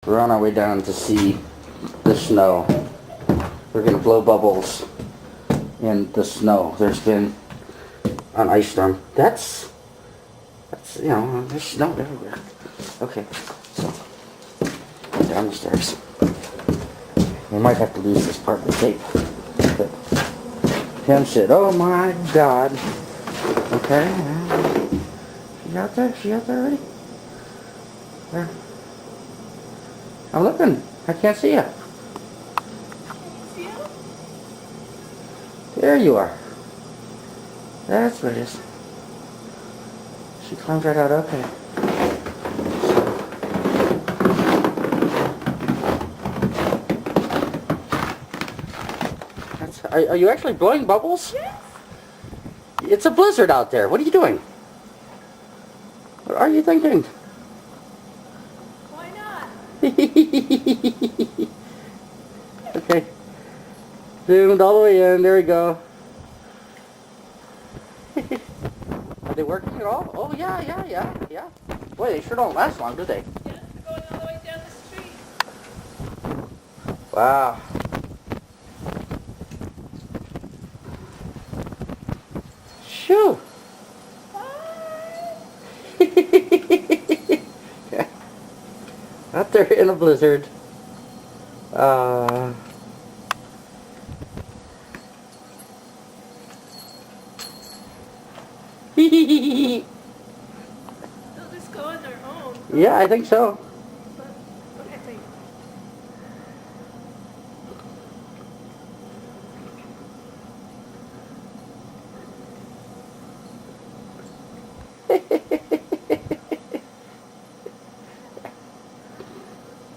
We're on our way down to see the snow. We're going to blow bubbles in the snow. There's been an ice storm. That's you know, there's snow everywhere. Okay, so down the stairs. We might have to lose this part of the tape. But Pam said, "Oh my God." Okay. She out there? She out there already? Where? I'm looking. I can't see you. See you? There you are. That's what it is. She climbed right out. Okay. Are you actually blowing bubbles? Yes. It's a blizzard out there. What are you doing? What are you thinking? Why not? Okay. Zoomed all the way in. There we go. Are they working at all? Oh, yeah. Boy, they sure don't last long, do they? Yes, we're going all the way down the street. Wow. Shoo. Out there in a blizzard. They'll just go on their own. Yeah, I think so. Okay.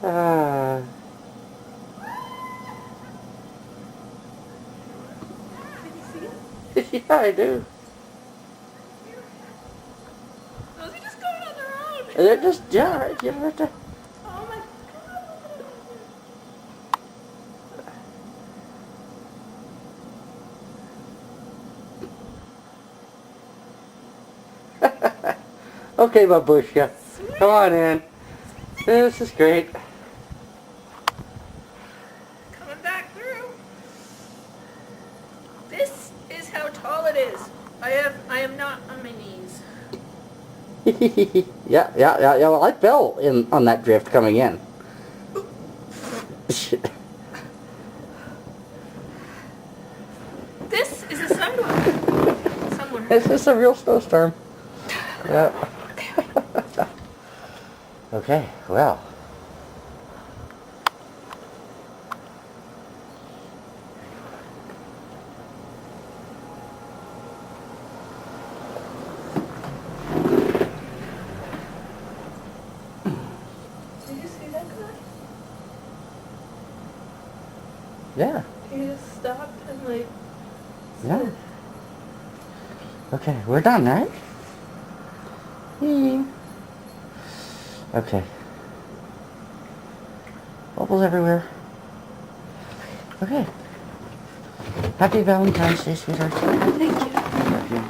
Ah. Can you see it? Yeah, I do. Those are just going on their own. They're just, yeah, right there. Oh my God. Okay, Babushka. Come on in. This is great. Coming back through. This is how tall it is. I am not on my knees. Yeah. Well, I fell in on that drift coming in. This is a sunburn. Somewhere. This is a real snowstorm. Yeah. Okay, well. Did you see that guy? Yeah. He just stopped and like. Yeah. Okay, we're done, right? Okay. Bubbles everywhere. Okay. Happy Valentine's Day, sweetheart. Thank you. Love you.